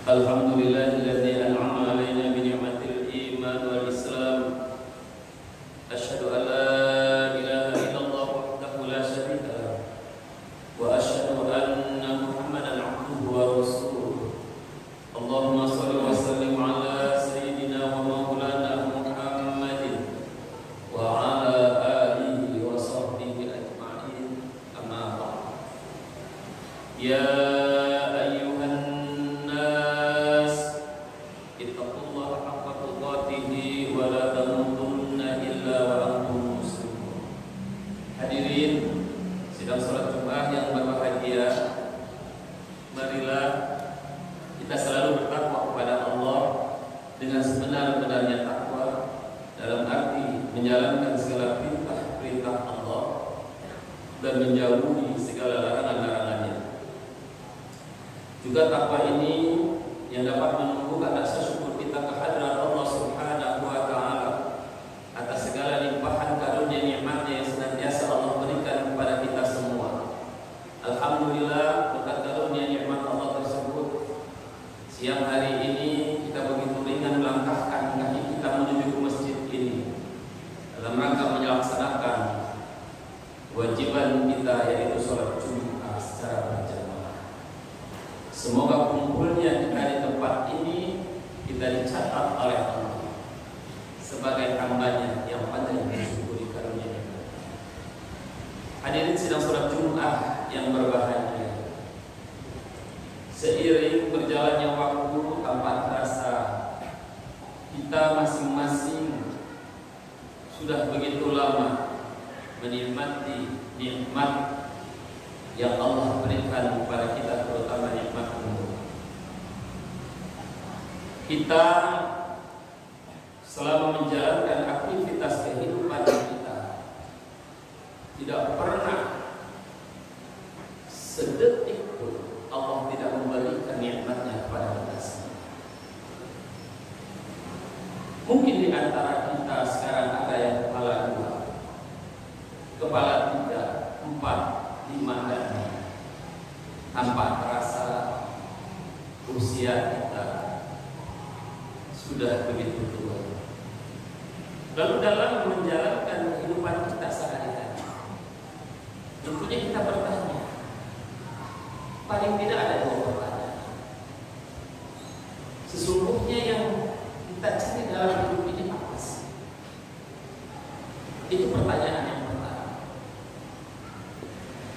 Alhamdulillahilladzi an'ama 'alaina bi ni'matil iman wal islam. Asyhadu an la ilaha illallah wahdahu la syarika lah wa asyhadu anna Muhammadan 'abduhu wa rasuluh. Allahumma shalli wa sallim ala sayyidina wa maulana Muhammadin wa ala alihi wa sahbihi ajma'in. Amma ba'd. Ya menjalankan segala perintah-perintah Allah dan menjauhi segala larangan-larangannya. Juga takwa ini yang dapat menumbuhkan rasa syukur kita kehadirat Allah Subhanahu wa taala atas segala limpahan karunia nikmatnya yang senantiasa Allah berikan kepada kita semua. Alhamdulillah, berkat karunia nikmat Allah tersebut, siang hari ini kita begitu ringan melangkahkan kaki kita menuju ke masjid ini dalam rangka melaksanakan kewajiban kita, yaitu sholat Jumat secara berjamaah. Semoga kumpulnya kita di tempat ini kita dicatat oleh Allah sebagai hambanya yang pandai mensyukuri karunia-Nya. Hadirin sidang sholat Jumat yang berbahagia, seiring berjalannya waktu tanpa terasa kita masing-masing sudah begitu lama menikmati nikmat yang Allah berikan kepada kita, terutama nikmat umur. Kita selama menjalankan aktivitas kehidupan kita tidak pernah sedetik pun Allah tidak memberikan nikmatnya kepada kita semua. Mungkin di antara kita sekarang ada yang kepala 2, kepala 3, 4, 5 dan 6. Tanpa terasa usia kita sudah begitu tua. Lalu dalam menjalankan kehidupan kita sehari-hari, tentunya kita bertanya, paling tidak ada 2 pertanyaan. Sesungguhnya yang kita cari dalam hidup ini apa sih? Itu pertanyaan yang pertama.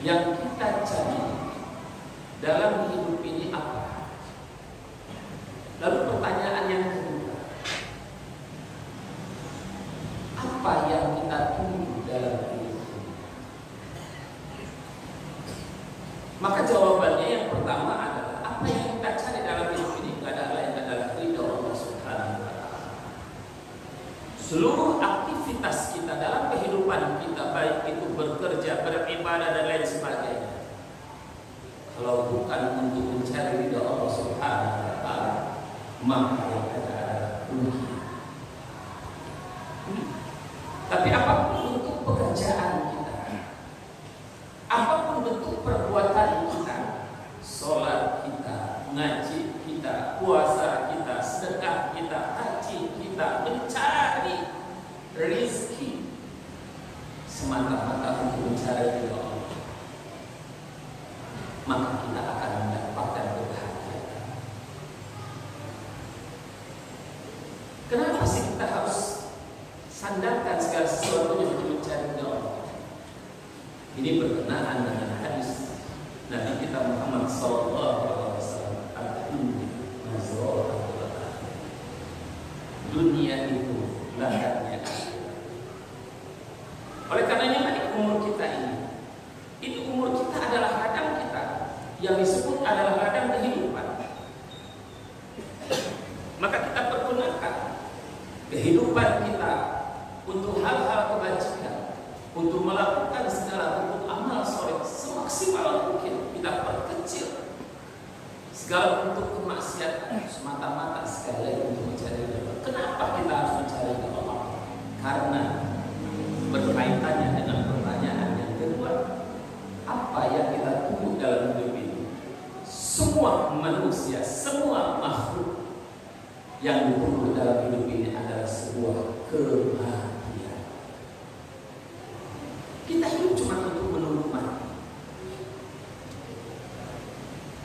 Yang kita cari dalam hidup ini apa? Lalu pertanyaan yang kedua, apa yang kita tunggu dalam hidup ini? Maka jawabannya yang pertama adalah apa yang kita cari dalam hidup ini adalah ridho Allah Subhanahu wa taala. Seluruh aktivitas kita dalam kehidupan kita, baik itu bekerja, beribadah dan lain sebagainya, kalau bukan untuk mencari ridha Allah Subhanahu wa taala, maka yang ada adalah rugi. Tapi apapun bentuk pekerjaan kita, apapun bentuk perbuatan kita, sholat kita, ngaji kita, puasa kita, sedekah kita, haji kita, mencari rezeki semata-mata untuk mencari ridha Allah, maka kita akan mendapatkan kebahagiaan. Kenapa sih kita harus sandarkan segala sesuatunya untuk mencari ridha Allah? Ini berkenaan dengan hadis Nabi kita Muhammad SAW. Dunia itu ladangnya akhirat. Oleh karenanya umur kita ini umur kita adalah ladang kita, yang disebut adalah ladang kehidupan. Maka kita pergunakan kehidupan kita untuk hal-hal kebajikan, untuk melakukan segala bentuk amal soleh semaksimal mungkin. Kita perkecil segala bentuk kemaksiatan semata-mata sekali lagi untuk mencari ridha. Kenapa kita harus mencari ridha Allah? Karena berkaitannya dengan pertanyaan yang kedua, apa yang kita tunggu dalam hidup ini? Semua manusia, semua makhluk yang ditunggu dalam hidup ini adalah sebuah kematian. Kita hidup cuma untuk menunggu mati.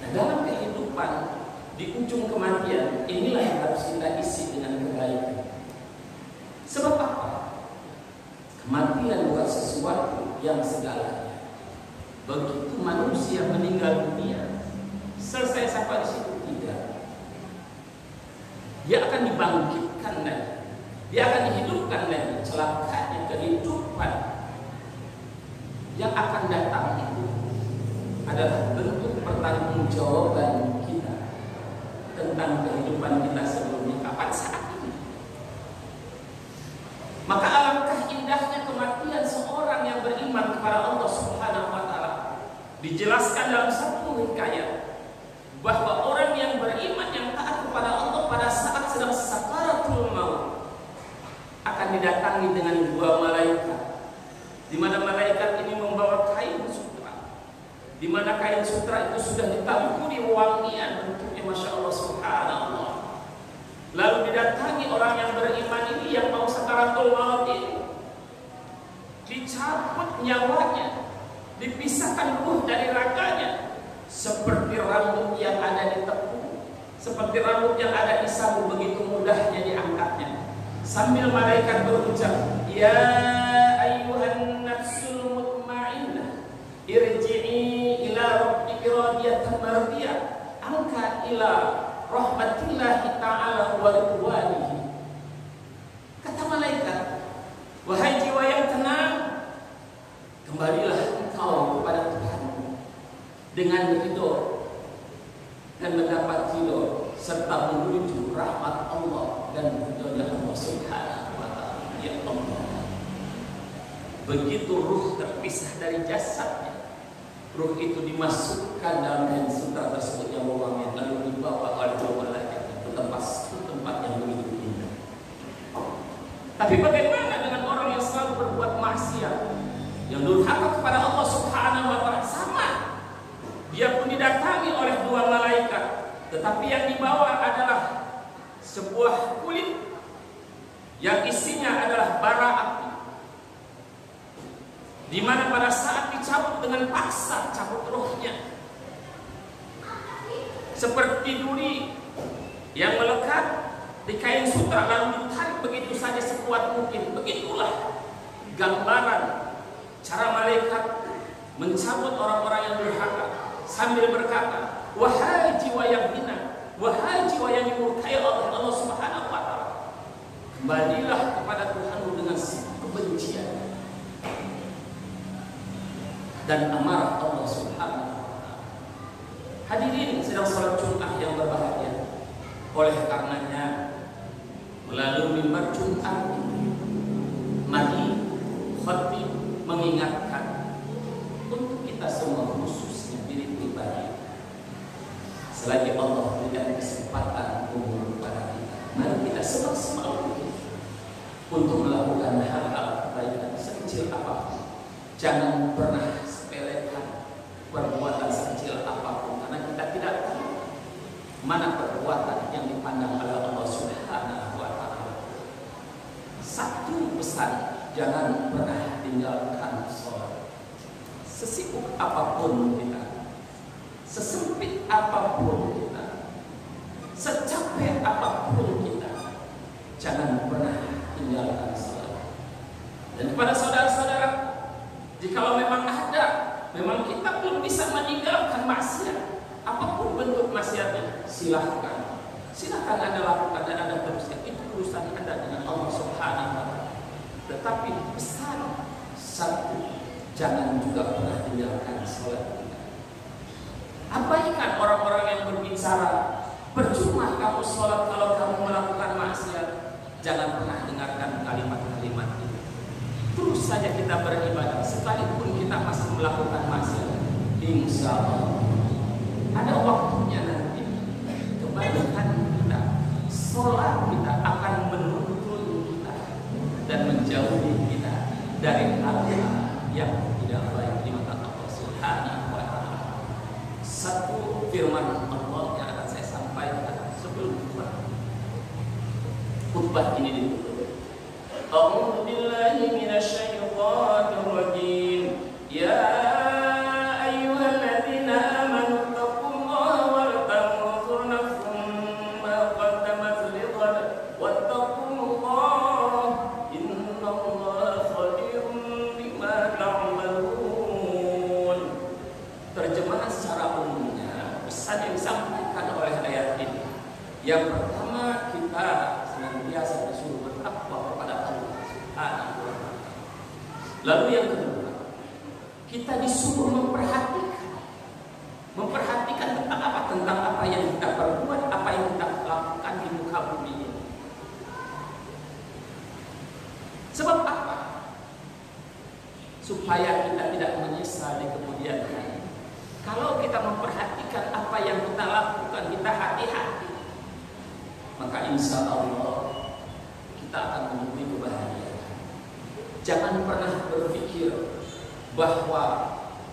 Nah, dalam kehidupan di ujung kematian inilah yang harus kita isi dengan kebaikan. Sebab apa? Kematian bukan sesuatu yang segalanya. Begitu manusia meninggal dunia, selesai sampai di situ tidak. Dia akan dibangkitkan lagi, dia akan dihidupkan lagi. Celakanya kehidupan yang akan datang itu adalah bentuk pertanggungjawaban kita tentang kehidupan kita sebelumnya, kapan saat ini. Maka alangkah indahnya kematian seorang yang beriman kepada Allah Subhanahu wa Ta'ala. Dijelaskan dalam satu hikayat bahwa orang yang beriman yang taat kepada Allah pada saat sedang sakaratul maut akan didatangi dengan dua malaikat, di mana malaikat ini membawa kain sutra, di mana kain sutra itu sudah ditaburi wangian, bentuknya masya Allah subhanallah. Lalu didatangi orang yang beriman ini yang mau sakaratul maut ini, dicabut nyawanya, dipisahkan ruh dari raganya, seperti rambut yang ada di tepung, seperti rambut yang ada di sabu, begitu mudahnya diangkatnya. Sambil malaikat berucap, ya ayyuhan nafsul mutmainnah, irji'i ila rabbiki radiyatan mardiyah, angka ila rahmatillahi ta'ala wa ridwanihi. Kata malaikat, wahai jiwa yang tenang, kembalilah engkau kepada Tuhanmu dengan ridho dan mendapat ridho serta menuju rahmat Allah dan ridhonya Allah Subhanahu wa Ta'ala. Ya Allah, begitu ruh terpisah dari jasadnya, ruh itu dimasukkan dalam kain sutra tersebut yang mewangi, lalu dibawa oleh malaikat ke tempat yang begitu indah. Tapi bagaimana dengan orang yang selalu berbuat maksiat, yang durhaka kepada Allah Subhanahu wa Ta'ala? Sama, dia pun didatangi oleh dua malaikat, tetapi yang dibawa adalah sebuah kulit yang isinya adalah bara api, di mana pada saat dicabut dengan paksa, cabut rohnya, seperti duri yang melekat di kain sutra lalu ditarik begitu saja sekuat mungkin. Begitulah gambaran cara malaikat mencabut orang-orang yang durhaka sambil berkata, wahai jiwa yang hina, wahai jiwa yang dimurkai oleh Allah Subhanahu wa Ta'ala, kembalilah kepada Tuhanmu dengan kebencian dan amarah Allah Subhanahu wa Ta'ala. Hadirin sedang salat Jumat yang berbahagia, oleh karenanya melalui mimbar Jumat ini, mari khatib mengingatkan untuk kita semua, khususnya diri pribadi, selagi Allah berikan kesempatan umur kepada kita, mari kita semaksimal mungkin untuk melakukan hal-hal kebaikan sekecil apapun. Jangan pernah sepelekan perbuatan sekecil apapun, karena kita tidak tahu mana perbuatan yang dipandang oleh Allah Subhanahu wa Ta'ala. Satu pesan, jangan pernah tinggalkan sholat. Sesibuk apapun kita, sesempit apapun kita, secapek apapun kita, jangan pernah tinggalkan sholat. Dan kepada saudara-saudara, jikalau memang ada, memang kita belum bisa meninggalkan maksiat, apapun bentuk maksiatnya, silahkan Anda lakukan dan Anda teruskan. Itu urusan Anda dengan Allah Subhanahu wa Ta'ala. Tetapi pesan satu, jangan juga pernah tinggalkan sholat kita. Abaikan orang-orang yang berbicara, percuma kamu sholat kalau kamu melakukan maksiat. Jangan pernah dengarkan kalimat-kalimat itu. Terus saja kita beribadah, sekalipun kita masih melakukan maksiat. Insya Allah ada waktunya nanti kebaikan kita, sholat kita akan menuntun kita dan menjauhi kita dari hal-hal yang tidak baik di mata Allah Subhanahu wa Ta'ala. Satu firman Allah yang akan saya sampaikan sebelum Tuhan. khutbah ini ditutup. A'udzu billahi minasyaitonir rajim. Ya ayyuhalladzina amanu taqullaha wal tanzur nafsum ma qaddamat lighad wattaqullaha innallaha khabirun bima ta'malun. Terjemahan secara umumnya, pesan yang disampaikan oleh ayat ini, yang pertama, kita senantiasa disuruh bertakwa kepada Allah Subhanahu wa Ta'ala. Lalu yang kedua, kita disuruh memperhatikan tentang apa? Tentang apa yang kita perbuat, apa yang kita lakukan di muka bumi ini. Sebab apa? Supaya kita tidak menyesal di kemudian hari. Kalau kita memperhatikan apa yang kita lakukan, kita hati-hati, maka insya Allah kita akan menemui kebahagiaan. Jangan pernah berpikir bahwa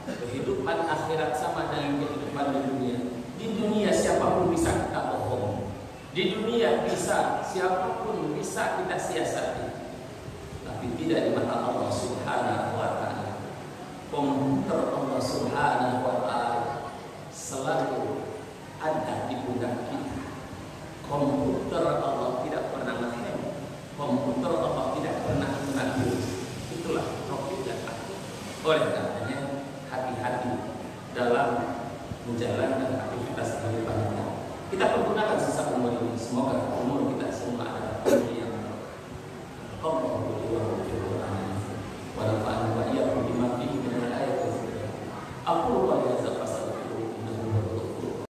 kehidupan akhirat sama dengan kehidupan di dunia. Di dunia siapapun bisa kita bohong. Di dunia bisa siapapun bisa kita siasati. Tapi tidak di mata Allah Subhanahu wa Ta'ala. Komputer Allah Subhanahu wa Ta'ala selalu ada di pundak kita. Komputer Allah tidak pernah ngehem. Komputer Allah tidak pernah menagih. Itulah Rabbul Alamin. Oleh karenanya hati-hati dalam menjalankan aktivitas kehidupan kita. Kita perlu